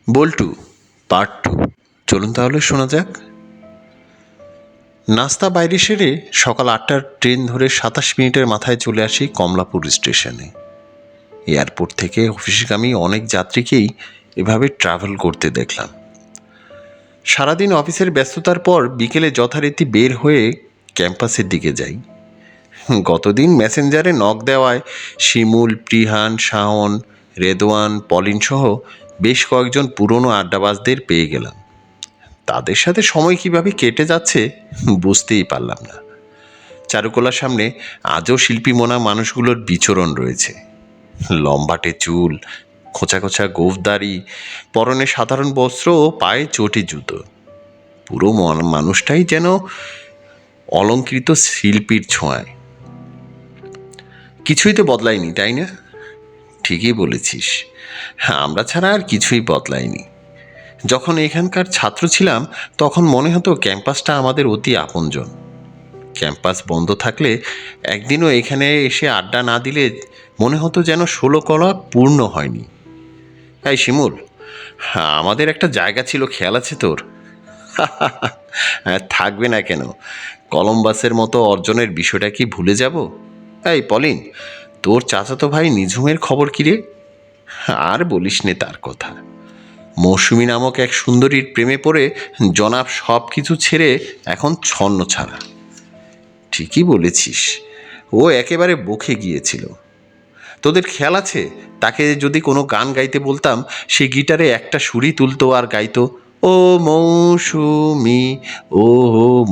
বল্টু part 2। চলুন তাহলে শোনা যাক। নাস্তা বাইরে সেরে সকাল 8টার ট্রেন ধরে 27 মিনিটের মাথায় চলে আসি কমলাপুর স্টেশনে। এয়ারপোর্ট থেকে অফিসগামী অনেক যাত্রীকেই এভাবে ট্রাভেল করতে দেখলাম। সারাদিন অফিসের ব্যস্ততার পর বিকেলে যথারীতি বের হয়ে ক্যাম্পাসের দিকে যাই। গতদিন মেসেঞ্জারে নক দেওয়ায় শিমুল, প্রিহান, শাওন, রেদওয়ান, পলিন সহ বেশ কয়েকজন পুরনো আড্ডাবাজদের পেয়ে গেলাম। তাদের সাথে সময় কিভাবে কেটে যাচ্ছে বুঝতেই পারলাম না। চারুকলার সামনে আজও শিল্পীমনা মানুষগুলোর বিচরণ রয়েছে। লম্বাটে চুল, খোঁচা খোঁচা গোঁফদাড়ি, পরনে সাধারণ বস্ত্র ও পায়ে চটি জুতো। পুরো মানুষটাই যেন অলঙ্কৃত শিল্পীর ছোঁয়ায়। কিছুই তো বদলায়নি, তাই না? ঠিকই বলেছিস, আমরা ছাড়া আর কিছুই বদলায়নি। যখন এখানকার ছাত্র ছিলাম তখন মনে হতো ক্যাম্পাসটা আমাদের অতি আপনজন। ক্যাম্পাস বন্ধ থাকলে একদিনও এখানে এসে আড্ডা না দিলে মনে হতো যেন 16 কলা পূর্ণ হয়নি। এই শিমুল, আমাদের একটা জায়গা ছিল, খেয়াল আছে তোর? থাকবে না কেন? কলম্বাসের মতো অর্জনের বিষয়টা কি ভুলে যাব? এই পলিন, তোর চাচাতো ভাই নিঝুমের খবর কী রে? আর বলিস নে তার কথা। মৌসুমী নামক এক সুন্দরীর প্রেমে পড়ে জনাব সব কিছু ছেড়ে এখন ছন্ন ছাড়া। ঠিকই বলেছিস, ও একেবারে বকে গিয়েছিল। তোদের খেয়াল আছে, তাকে যদি কোনো গান গাইতে বলতাম, সে গিটারে একটা সুরই তুলতো আর গাইতো, ও মৌসুমী, ও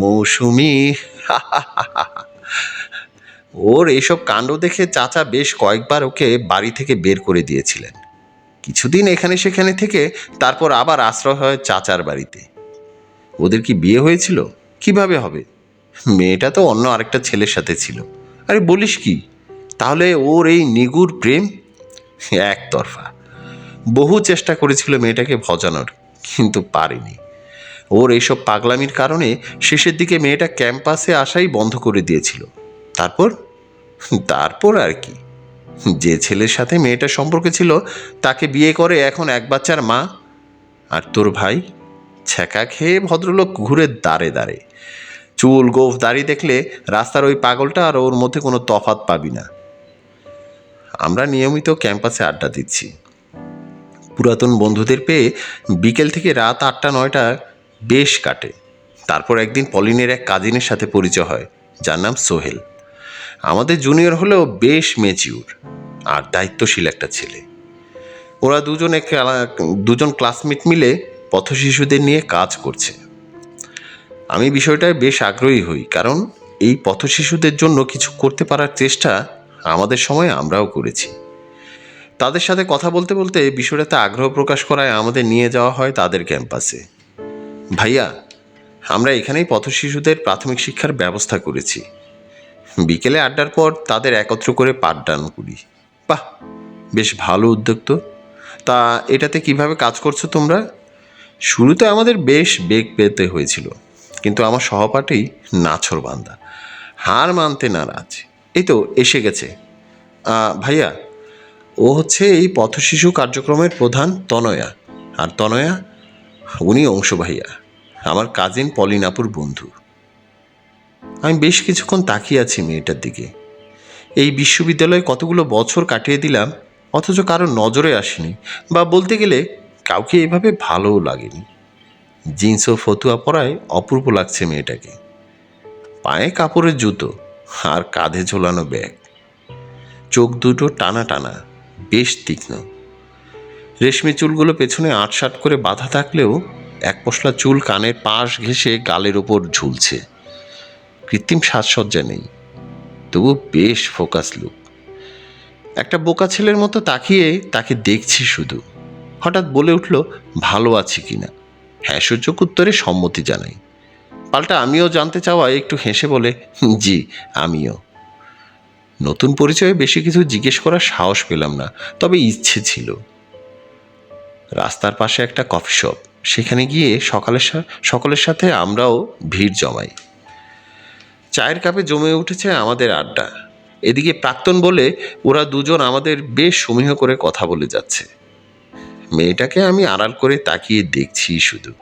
মৌসুমী। ওর এইসব কাণ্ড দেখে চাচা বেশ কয়েকবার ওকে বাড়ি থেকে বের করে দিয়েছিলেন। কিছুদিন এখানে সেখানে থেকে তারপর আবার আশ্রয় হয় চাচার বাড়িতে। ওদের কি বিয়ে হয়েছিল? কিভাবে হবে? মেয়েটা তো অন্য আরেকটা ছেলের সাথে ছিল। আরে বলিস কি? তাহলে ওর এই নিগুড় প্রেম একতরফা। বহু চেষ্টা করেছিল মেয়েটাকে ভজানোর, কিন্তু পারেনি। ওর এইসব পাগলামির কারণে শেষের দিকে মেয়েটা ক্যাম্পাসে আসাই বন্ধ করে দিয়েছিল। তারপর তারপর আর কি, যে ছেলের সাথে মেয়েটার সম্পর্ক ছিল তাকে বিয়ে করে এখন এক বাচ্চার মা। আর তোর ভাই ছ্যাঁকা খেয়ে ভদ্রলোক ঘুরে দাঁড়ে দাঁড়ে। চুল গোঁফ দাড়ি দেখলে রাস্তার ওই পাগলটা আর ওর মধ্যে কোনো তফাৎ পাবি না। আমরা নিয়মিত ক্যাম্পাসে আড্ডা দিচ্ছি। পুরাতন বন্ধুদের পেয়ে বিকেল থেকে রাত 8টা-9টা বেশ কাটে। তারপর একদিন পলিনের এক কাজিনের সাথে পরিচয় হয়, যার নাম সোহেল। আমাদের জুনিয়র হলেও বেশ ম্যাচিউর আর দায়িত্বশীল একটা ছেলে। ওরা দুজন ক্লাসমেট মিলে পথশিশুদের নিয়ে কাজ করছে। আমি বিষয়টায় বেশ আগ্রহী হই, কারণ এই পথশিশুদের জন্য কিছু করতে পারার চেষ্টা আমাদের সময় আমরাও করেছি। তাদের সাথে কথা বলতে বলতে বিষয়টাতে আগ্রহ প্রকাশ করায় আমাদের নিয়ে যাওয়া হয় তাদের ক্যাম্পাসে। ভাইয়া, আমরা এখানেই পথশিশুদের প্রাথমিক শিক্ষার ব্যবস্থা করেছি। বিকেলে আড্ডার পর তাদের একত্র করে পাঠদান করি। বাহ, বেশ ভালো উদ্যোগ তো। তা এটাতে কিভাবে কাজ করছো তোমরা? শুরুতে আমাদের বেশ বেগ পেতে হয়েছিল, কিন্তু আমার সহপাঠী নাছোড়বান্দা, হার মানতে নারাজ। এই তো এসে গেছে। ভাইয়া, ও হচ্ছে এই পথশিশু কার্যক্রমের প্রধান তনয়া। আর তনয়া, উনি অংশ ভাইয়া, আমার কাজিন পলিনাপুর বন্ধু। আমি বেশ কিছুক্ষণ তাকিয়ে আছি মেয়েটার দিকে। এই বিশ্ববিদ্যালয়ে কতগুলো বছর কাটিয়ে দিলাম, অথচ কারো নজরে আসেনি, বা বলতে গেলে কাউকে এভাবে ভালোও লাগেনি। জিন্স ও ফতুয়া পরায় অপূর্ব লাগছে মেয়েটাকে। পায়ে কাপড়ের জুতো আর কাঁধে ঝোলানো ব্যাগ। চোখ দুটো টানা টানা, বেশ তীক্ষ্ণ। রেশমি চুলগুলো পেছনে আটসাট করে বাঁধা থাকলেও এক পশলা চুল কানের পাশ ঘেঁষে গালের ওপর ঝুলছে। কৃত্রিম সাজসজ্জা নেই, তবু বেশ ফোকাস লুক। একটা বোকা ছেলের মতো তাকিয়ে তাকে দেখছি শুধু। হঠাৎ বলে উঠল, ভালো আছি কিনা। হ্যাঁ সূচক উত্তরে সম্মতি জানাই। পাল্টা আমিও জানতে চাওয়ায় একটু হেসে বলে, জি আমিও। নতুন পরিচয়ে বেশি কিছু জিজ্ঞেস করার সাহস পেলাম না, তবে ইচ্ছে ছিল। রাস্তার পাশে একটা কফি শপ, সেখানে গিয়ে সকলের সাথে আমরাও ভিড় জমাই। চায়ের কাপে জমে উঠেছে আমাদের আড্ডা। এদিকে প্রাক্তন বলে ওরা দুজন আমাদের বেশ সমীহ করে কথা বলে যাচ্ছে। মেয়েটাকে আমি আড়াল করে তাকিয়ে দেখছি শুধু।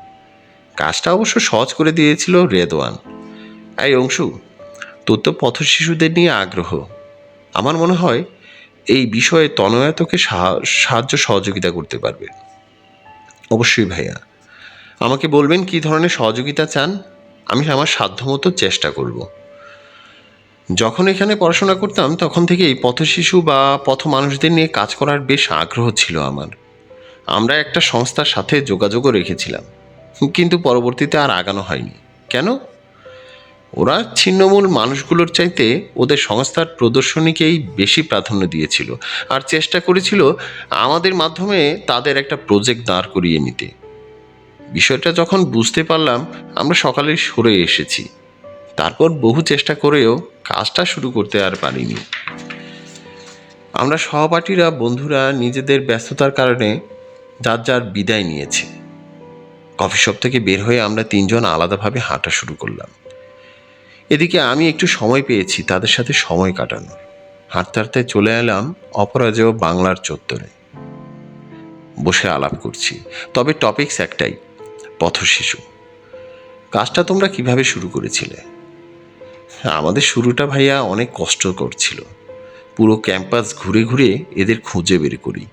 কাজটা অবশ্য সহজ করে দিয়েছিল রেদওয়ান। এই অংশু, তোর তো পথ শিশুদের নিয়ে আগ্রহ। আমার মনে হয় এই বিষয়ে তনয়া তোকে সাহায্য সহযোগিতা করতে পারবে। অবশ্যই ভাইয়া, আমাকে বলবেন কী ধরনের সহযোগিতা চান, আমি আমার সাধ্যমতো চেষ্টা করব। যখন এখানে পড়াশোনা করতাম তখন থেকেই পথশিশু বা পথ মানুষদের নিয়ে কাজ করার বেশ আগ্রহ ছিল আমার। আমরা একটা সংস্থার সাথে যোগাযোগও রেখেছিলাম, কিন্তু পরবর্তীতে আর আগানো হয়নি। কেন? ওরা ছিন্নমূল মানুষগুলোর চাইতে ওদের সংস্থার প্রদর্শনীকেই বেশি প্রাধান্য দিয়েছিল, আর চেষ্টা করেছিল আমাদের মাধ্যমে তাদের একটা প্রজেক্ট দাঁড় করিয়ে নিতে। বিষয়টা যখন বুঝতে পারলাম, আমরা সকালে সরে এসেছি। তারপর বহু চেষ্টা করেও কাজটা শুরু করতে আর পারিনি। আমরা সহপাঠীরা, বন্ধুরা নিজেদের ব্যস্ততার কারণে যার যার বিদায় নিয়েছি। কফি শপ থেকে বের হয়ে আমরা তিনজন আলাদাভাবে হাঁটা শুরু করলাম। এদিকে আমি একটু সময় পেয়েছি তাদের সাথে সময় কাটানোর। হাঁটতে হাঁটতে চলে এলাম অপরাজেয় বাংলার চত্বরে। বসে আলাপ করছি, তবে টপিকস একটাই, পথশিশু। কাজটা তোমরা কিভাবে শুরু করেছিলে? আমাদের শুরুটা ভাইয়া অনেক কষ্টকর ছিল। পুরো ক্যাম্পাস ঘুরে ঘুরে এদের খুঁজে বের করি।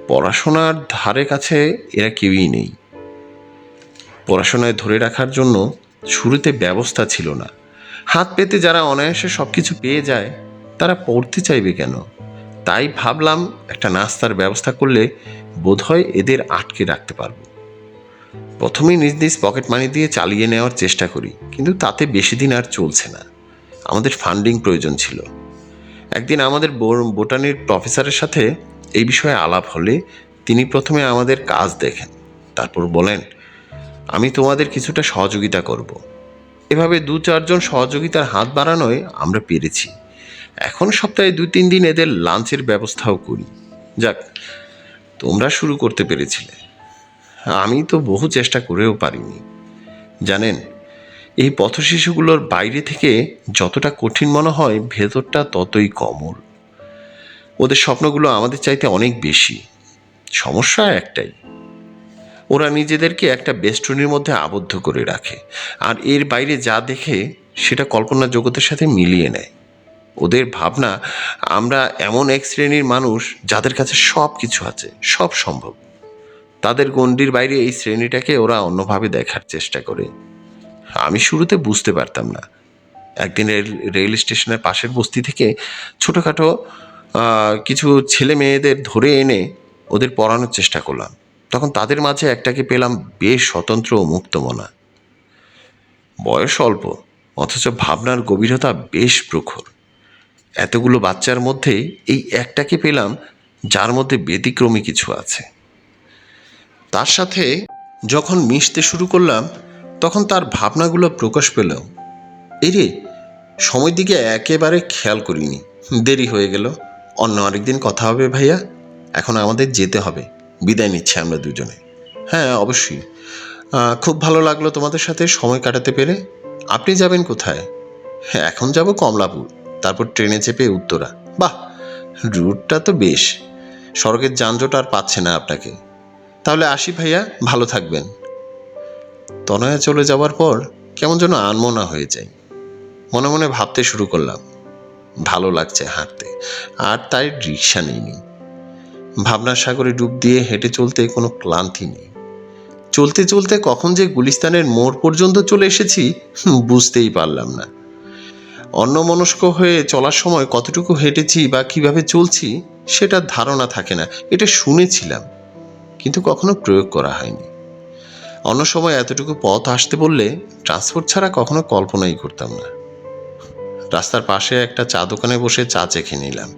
পড়াশোনার ধারে কাছে এরা কেউই নেই। পড়াশোনায় ধরে রাখার জন্য শুরুতে ব্যবস্থা ছিল না। হাত পেতে যারা অনায়াসে সব কিছু পেয়ে যায়, তারা পড়তে চাইবে কেন? তাই ভাবলাম একটা নাস্তার ব্যবস্থা করলে বোধহয় এদের আটকে রাখতে পারবো। প্রথমেই নিজ নিজ পকেট মানি দিয়ে চালিয়ে নেওয়ার চেষ্টা করি, কিন্তু তাতে বেশি দিন আর চলছে না। আমাদের ফান্ডিং প্রয়োজন ছিল। একদিন আমাদের বোটানির প্রফেসরের সাথে এই বিষয়ে আলাপ হলে তিনি প্রথমে আমাদের কাজ দেখেন, তারপর বলেন, আমি তোমাদের কিছুটা সহযোগিতা করব। এভাবে 2-4 জন সহযোগিতার হাত বাড়ানোয় আমরা পেরেছি। এখন সপ্তাহে 2-3 দিন এদের লাঞ্চের ব্যবস্থাও করি। যাক, তোমরা শুরু করতে পেরেছিলে, আমি তো বহু চেষ্টা করেও পারিনি। জানেন, এই পথশিশুগুলোর বাইরে থেকে যতটা কঠিন মনে হয়, ভেতরটা ততই কোমল। ওদের স্বপ্নগুলো আমাদের চাইতে অনেক বেশি। সমস্যা একটাই, ওরা নিজেদেরকে একটা বেষ্টনীর মধ্যে আবদ্ধ করে রাখে, আর এর বাইরে যা দেখে সেটা কল্পনা জগতের সাথে মিলিয়ে নেয়। ওদের ভাবনা আমরা এমন এক শ্রেণীর মানুষ যাদের কাছে সব কিছু আছে, সব সম্ভব। তাদের গণ্ডির বাইরে এই শ্রেণীটাকে ওরা অন্যভাবে দেখার চেষ্টা করে। আমি শুরুতে বুঝতে পারতাম না। একদিন রেল স্টেশনের পাশের বস্তি থেকে ছোটোখাটো কিছু ছেলে মেয়েদের ধরে এনে ওদের পড়ানোর চেষ্টা করলাম। তখন তাদের মাঝে একটাকে পেলাম বেশ স্বতন্ত্র ও মুক্তমনা। বয়স অল্প, অথচ ভাবনার গভীরতা বেশ প্রখর। এতগুলো বাচ্চার মধ্যে এই একটাকে পেলাম যার মধ্যে ব্যতিক্রমী কিছু আছে। তার সাথে যখন মিশতে শুরু করলাম, তখন তার ভাবনাগুলো প্রকাশ পেল। এই রে, সময় দিকে একেবারে খেয়াল করিনি, দেরি হয়ে গেল। অন্য আরেকদিন কথা হবে ভাইয়া, এখন আমাদের যেতে হবে। বিদায় নিচ্ছি আমরা দুজনে। হ্যাঁ, অবশ্যই। খুব ভালো লাগলো তোমাদের সাথে সময় কাটাতে পেরে। আপনি যাবেন কোথায়? হ্যাঁ, এখন যাব কমলাপুর, তারপর ট্রেনে চেপে উত্তরা। বাহ, রুটটা তো বেশ। সড়কের যানজট আর পাচ্ছে না আপনাকে। তাহলে আসি ভাইয়া, ভালো থাকবেন। তনয়া চলে যাওয়ার পর কেমন যেন আনমনা হয়ে যায়। মনে মনে ভাবতে শুরু করলাম, ভালো লাগছে হাঁটতে, আর তাই রিক্সা নেইনি। ভাবনার সাগরে ডুব দিয়ে হেঁটে চলতে কোনো ক্লান্তি নেই। চলতে চলতে কখন যে গুলিস্তানের মোড় পর্যন্ত চলে এসেছি বুঝতেই পারলাম না। অন্যমনস্ক হয়ে চলার সময় কতটুকু হেঁটেছি বা কিভাবে চলছি সেটার ধারণা থাকে না। এটা শুনেছিলাম, কিন্তু কখনো প্রয়োগ করা হয়নি। অন্য সময় এতটুকু পথ আসতে বললে ট্রান্সপোর্ট ছাড়া কখনো কল্পনাই করতাম না। রাস্তার পাশে একটা চা দোকানে বসে চা চেখে নিলাম,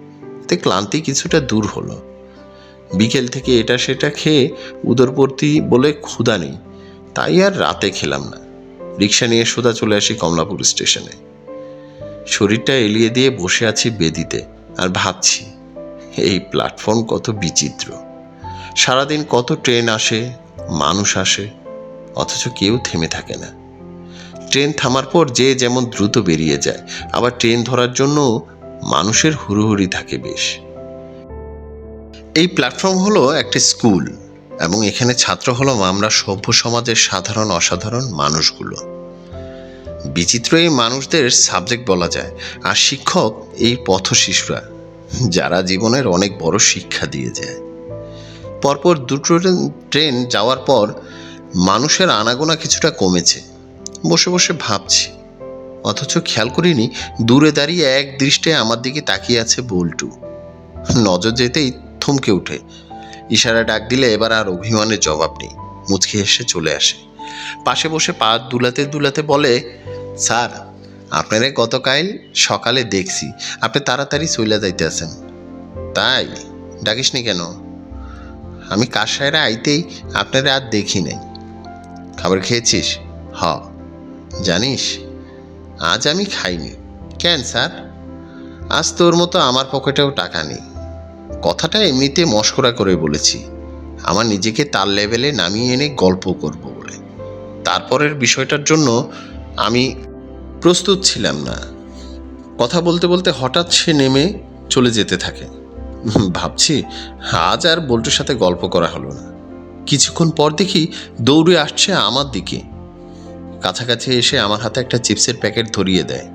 এতে ক্লান্তি কিছুটা দূর হলো। বিকেল থেকে এটা সেটা খেয়ে উদরপূর্তি বলে ক্ষুধা নেই, তাই আর রাতে খেলাম না। রিক্সা নিয়ে সোজা চলে আসি কমলাপুর স্টেশনে। শরীরটা এলিয়ে দিয়ে বসে আছি বেদিতে, আর ভাবছি এই প্ল্যাটফর্ম কত বিচিত্র। সারাদিন কত ট্রেন আসে, মানুষ আসে, অথচ কেউ থেমে থাকে না। ট্রেন থামার পর যে যেমন দ্রুত বেরিয়ে যায়, আবার ট্রেন ধরার জন্য মানুষের হুড়োহুড়ি থাকে বেশ। এই প্ল্যাটফর্ম হলো একটা স্কুল। এবং এখানে ছাত্র হলাম আমরা সভ্য সমাজের সাধারণ অসাধারণ মানুষগুলো। বিচিত্র এই মানুষদের সাবজেক্ট বলা যায়, আর শিক্ষক এই পথশিশুরা, যারা জীবনের অনেক বড় শিক্ষা দিয়ে যায়। পরপর দুটো ট্রেন যাওয়ার পর মানুষের আনাগোনা কিছুটা কমেছে। বসে বসে ভাবছি, অথচ খেয়াল করিনি দূরে দাঁড়িয়ে এক দৃষ্টে আমার দিকে তাকিয়ে আছে বল্টু। নজর যেতেই থমকে উঠে, ইশারা ডাক দিলে এবার আর অভিমানের জবাব নেই, মুচকি হেসে চলে আসে। পাশে বসে পা দুলাতে দুলাতে বলে, স্যার আপনারা গতকাল সকালে দেখছি আপনি তাড়াতাড়ি চলে যাইতে আছেন, তাই ডাকিসনি কেন? আমি কারসাইরা আইতেই আপনারা আর দেখি নাই। খাবার খেয়েছিস? হ। জানিস আজ আমি খাইনি। কেন স্যার? আজ তোর মতো আমার পকেটেও টাকা নেই। কথাটা এমনিতে মশকরা করে বলেছি, আমার নিজেকে তার লেভেলে নামিয়ে এনে গল্প করব বলে। তারপরের বিষয়টার জন্য আমি প্রস্তুত ছিলাম না। কথা বলতে বলতে হঠাৎ সে নেমে চলে যেতে থাকে। ভাবছি আজ আর বল্টুর সাথে গল্প করা হলো না। কিছুক্ষণ পর দেখি দৌড়ে আসছে আমার দিকে। কাছাকাছি এসে আমার হাতে একটা চিপসের প্যাকেট ধরিয়ে দেয়।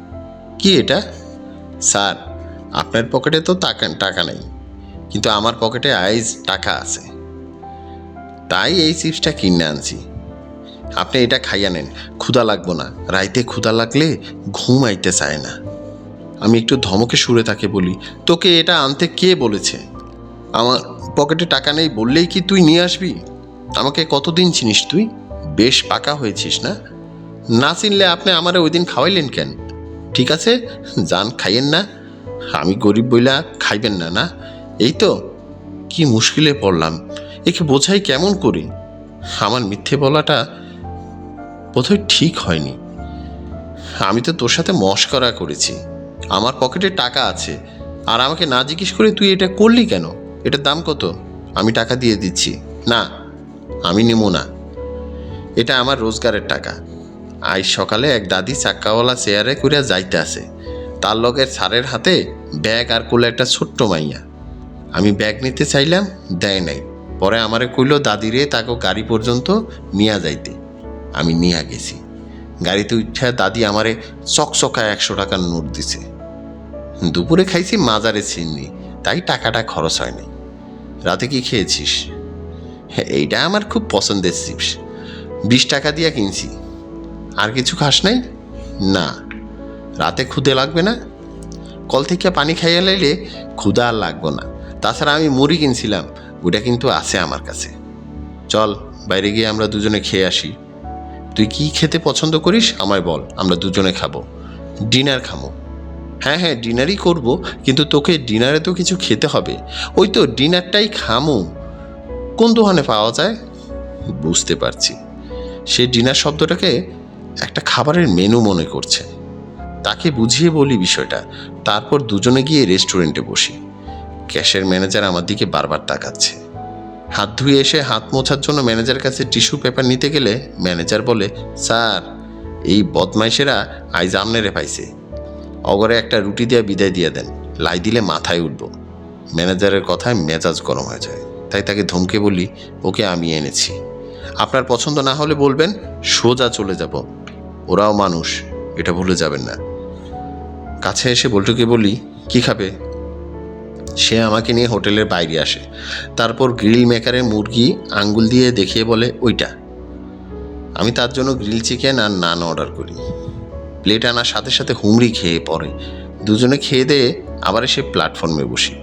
কি এটা? স্যার আপনার পকেটে তো টাকা নেই, কিন্তু আমার পকেটে আইজ টাকা আছে, তাই এই চিপসটা কিনে আনছি। আপনি এটা খাইয়া নেন, ক্ষুধা লাগবো না। রাইতে ক্ষুধা লাগলে ঘুম আইতে চায় না। আমি একটু ধমকে সুরে তাকে বলি, তোকে এটা আনতে কে বলেছে? আমার পকেটে টাকা নেই বললেই কি তুই নিয়ে আসবি? আমাকে কতদিন চিনিস তুই? বেশ পাকা হয়েছিস না? না চিনলে আপনি আমারে ওই দিন খাওয়াইলেন কেন? ঠিক আছে যান, খাইয়েন না। আমি গরিব বইলা খাইবেন না? না এই তো। কি মুশকিলে পড়লাম, একে বোঝাই কেমন করি? আমার মিথ্যে বলাটা বোধহয় ঠিক হয়নি। আমি তো তোর সাথে মশকরা করেছি। আমার পকেটে টাকা আছে আর আমাকে না জিজ্ঞেস করে তুই এটা করলি কেন? এটার দাম কত? আমি টাকা দিয়ে দিচ্ছি। না, আমি নেব না। এটা আমার রোজগারের টাকা। আজ সকালে এক দাদি চাক্কাওয়ালা চেয়ারে করে যাইতে আছে, তার লগের স্যারের হাতে ব্যাগ আর কোলে একটা ছোট্ট মাইয়া। আমি ব্যাগ নিতে চাইলাম, দেয় নাই। পরে আমারে কইল দাদিরে তাকে গাড়ি পর্যন্ত নিয়ে যাইতে। আমি নিয়ে গেছি। গাড়িতে উঠা দাদি আমারে চকচকা 100 টাকার নোট দিছে। দুপুরে খাইছি মাজারে চিনি, তাই টাকাটা খরচ হয়নি। রাতে কি খেয়েছিস? এইটা আমার খুব পছন্দের চিপস, 20 টাকা দিয়া কিনছি। আর কিছু খাস নাই? না। রাতে ক্ষুদে লাগবে না? কল থেকে পানি খাইয়া লাইলে ক্ষুদা আর লাগবো না। তাছাড়া আমি মুড়ি কিনছিলাম, ওটা কিন্তু আছে আমার কাছে। চল বাইরে গিয়ে আমরা দুজনে খেয়ে আসি। তুই কি খেতে পছন্দ করিস আমায় বল, আমরা দুজনে খাবো। ডিনার খাবো। হ্যাঁ হ্যাঁ ডিনারই করব, কিন্তু তোকে ডিনারে তো কিছু খেতে হবে। ওই তো ডিনারটাই খামু। কোন দোকানে পাওয়া যায়? বুঝতে পারছি সে ডিনার শব্দটাকে একটা খাবারের মেনু মনে করছে। তাকে বুঝিয়ে বলি বিষয়টা, তারপর দুজনে গিয়ে রেস্টুরেন্টে বসি। ক্যাশের ম্যানেজার আমার দিকে বারবার তাকাচ্ছে। হাত ধুয়ে এসে হাত মোছার জন্য ম্যানেজার কাছে টিস্যু পেপার নিতে গেলে ম্যানেজার বলে, স্যার এই বদমাইশেরা আইজ আমনেরে পাইছে, অগরে একটা রুটি দিয়ে বিদায় দিয়ে দেন, লাই দিলে মাথায় উঠব। ম্যানেজারের কথায় মেজাজ গরম হয়ে যায়, তাই তাকে ধমকে বলি, ওকে আমি এনেছি, আপনার পছন্দ না হলে বলবেন, সোজা চলে যাব। ওরাও মানুষ, এটা ভুলে যাবেন না। কাছে এসে বল্টুকে বলি, কি খাবে? সে আমাকে নিয়ে হোটেলের বাইরে আসে, তারপর গ্রিল মেকারে মুরগি আঙ্গুল দিয়ে দেখিয়ে বলে ওইটা। আমি তার জন্য গ্রিল চিকেন আর নান অর্ডার করি। প্লেট আনার সাথে সাথে হুমড়ি খেয়ে পড়ে। দুজনে খেয়ে দিয়ে আবার এসে প্ল্যাটফর্মে বসি।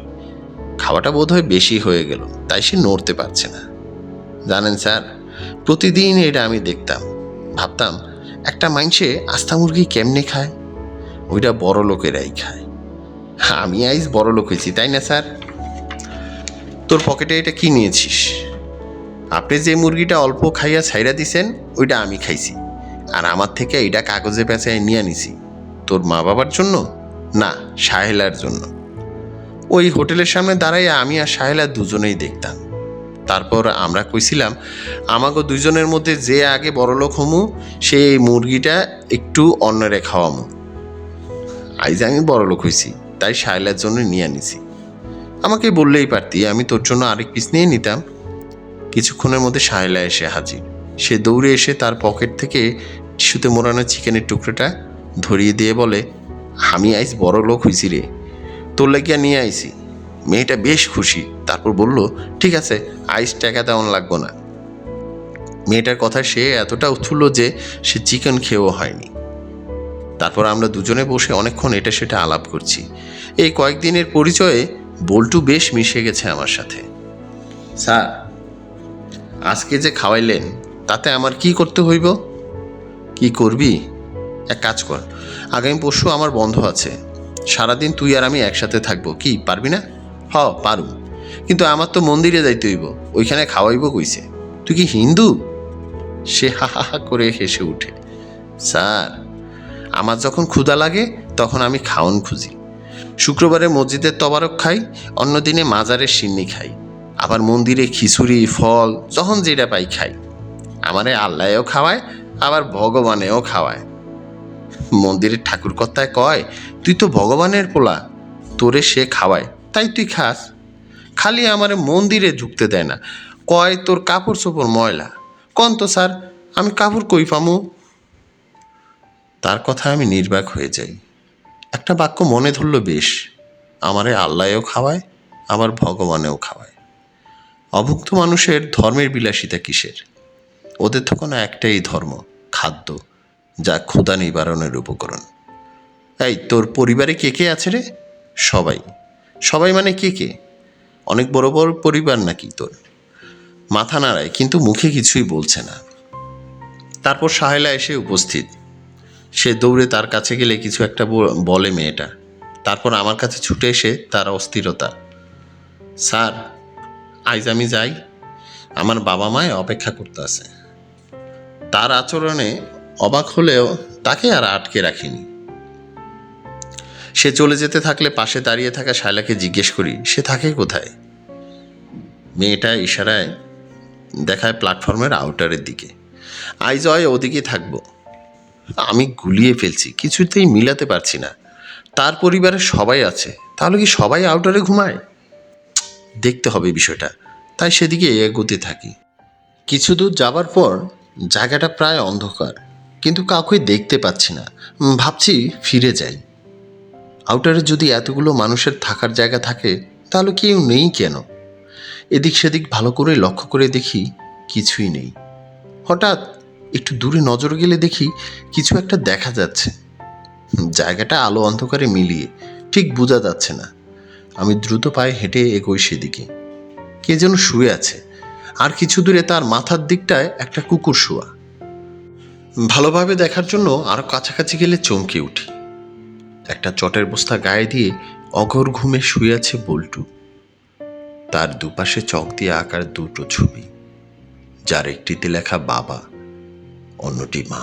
খাওয়াটা বোধহয় বেশি হয়ে গেল, তাই সে নড়তে পারছে না। জানেন স্যার, প্রতিদিন এটা আমি দেখতাম, ভাবতাম একটা মাইনষে আস্থা মুরগি কেমনে খায়? ওইটা বড় লোকেরাই খায়। আমি আইজ বড় লোক হয়েছি, তাই না স্যার? তোর পকেটে এটা কি নিয়েছিস? আপনি যে মুরগিটা অল্প খাইয়া ছাইরা দিছেন, ওইটা আমি খাইছি। আর আমার থেকে এটা কাগজে পেঁচায় নিয়ে নিছি। তোর মা বাবার জন্য না, সাহেলার জন্য। ওই হোটেলের সামনে দাঁড়াইয়া আমি আর সাহেলা দুজনেই দেখতাম। তারপর আমরা কইছিলাম, আমাকে দুজনের মধ্যে যে আগে বড়লোক হমু, সে এই মুরগিটা একটু অন্যরে খাওয়ামু। আইজ আমি বড়লোক হয়েছি, তাই সাহেলার জন্য নিয়ে নিছি। আমাকে বললেই পারতি, আমি তোর জন্য আরেক পিস নিয়ে নিতাম। কিছুক্ষণের মধ্যে সাহেলা এসে হাজির। সে দৌড়ে এসে তার পকেট থেকে টিস্যুতে মোড়ানো চিকেনের টুকরোটা ধরিয়ে দিয়ে বলে, আমি আইস বড় লোক হইছি রে, তোর লাগিয়া নিয়ে আইসি। মেয়েটা বেশ খুশি। তারপর বলল, ঠিক আছে, আইস টাকা তেমন লাগবো না। মেয়েটার কথা সে এতটা উঠল যে সে চিকেন খেয়েও হয়নি। তারপর আমরা দুজনে বসে অনেকক্ষণ এটা সেটা আলাপ করছি। এই কয়েকদিনের পরিচয়ে বল্টু বেশ মিশে গেছে আমার সাথে। স্যার, আজকে যে খাওয়াইলেন তাতে আমার কি করতে হইব? কি করবি? এক কাজ কর, আগামী পরশু আমার বন্ধ আছে, সারাদিন তুই আর আমি একসাথে থাকবো, কি পারবি না? হ, পারু, কিন্তু আমার তো মন্দিরে যাইতে হইব, ওইখানে খাওয়াইব কইছে। তুই কি হিন্দু? সে হা হা হা করে হেসে উঠে। স্যার, আমার যখন ক্ষুধা লাগে তখন আমি খাওন খুঁজি। শুক্রবারে মসজিদের তবারক খাই, অন্য দিনে মাজারের সিন্নি খাই, আবার মন্দিরে খিচুড়ি ফল যখন যেটা পাই খাই। আমারে আল্লাহও খাওয়ায়, আবার ভগবানেও খাওয়ায়। মন্দিরের ঠাকুরকর্তায় কয়, তুই তো ভগবানের পোলা, তোরে সে খাওয়ায় তাই তুই খাস। খালি আমারে মন্দিরে ঢুকতে দেয় না, কয় তোর কাপড় চোপড় ময়লা। কন তো স্যার, আমি কাপড় কই পামু? তার কথা আমি নির্বাক হয়ে যাই। একটা বাক্য মনে ধরল বেশ, আমারে আল্লাহও খাওয়ায়, আবার ভগবানেও খাওয়ায়। অভুক্ত মানুষের ধর্মের বিলাসিতা কিসের? ওদের তো কোনো একটাই ধর্ম, খাদ্য, যা ক্ষুধা নিবারণের উপকরণ। এই, তোর পরিবারে কে কে আছে রে? সবাই। সবাই মানে কে কে? অনেক বড় বড় পরিবার নাকি তোর? মাথা নাড়ায় কিন্তু মুখে কিছুই বলছে না। তারপর সাহেলা এসে উপস্থিত। সে দৌড়ে তার কাছে গেলে কিছু একটা বলে মেয়েটা। তারপর আমার কাছে ছুটে এসে তার অস্থিরতা, স্যার, আইজ আমি যাই, আমার বাবা মায় অপেক্ষা করতে আছে। তার আচরণে অবাক হলেও তাকে আর আটকে রাখিনি। সে চলে যেতে থাকলে পাশে দাঁড়িয়ে থাকা শায়লাকে জিজ্ঞেস করি, সে থাকে কোথায়? মেয়েটা ইশারায় দেখায় প্ল্যাটফর্মের আউটারের দিকে। আইজ হয় ওদিকে থাকবো। আমি গুলিয়ে ফেলছি, কিছুতেই মিলাতে পারছি না। তার পরিবারের সবাই আছে, তাহলে কি সবাই আউটারে ঘুমায়? দেখতে হবে বিষয়টা। তাই সেদিকে এগোতে থাকি। কিছু দূর যাবার পর জায়গাটা প্রায় অন্ধকার, কিন্তু কাউকে দেখতে পাচ্ছি না। ভাবছি ফিরে যাই। আউটারে যদি এতগুলো মানুষের থাকার জায়গা থাকে, তাহলে কেউ নেই কেন? এদিক সেদিক ভালো করে লক্ষ্য করে দেখি, কিছুই নেই। হঠাৎ একটু দূরে নজর গেলে দেখি কিছু একটা দেখা যাচ্ছে। জায়গাটা আলো অন্ধকারে মিলিয়ে ঠিক বোঝা যাচ্ছে না। আমি দ্রুত পায়ে হেঁটে এগোই সেদিকে। কে যেন শুয়ে আছে, আর কিছু দূরে তার মাথার দিকটায় একটা কুকুর শোয়া। ভালোভাবে দেখার জন্য আরো কাছাকাছি গেলে চমকে উঠি। একটা চটের বস্তা গায়ে দিয়ে অঘোর ঘুমে শুয়ে আছে বল্টু। তার দুপাশে চক দিয়ে আঁকার দুটো ছবি, যার একটিতে লেখা বাবা, অন্যটি মা।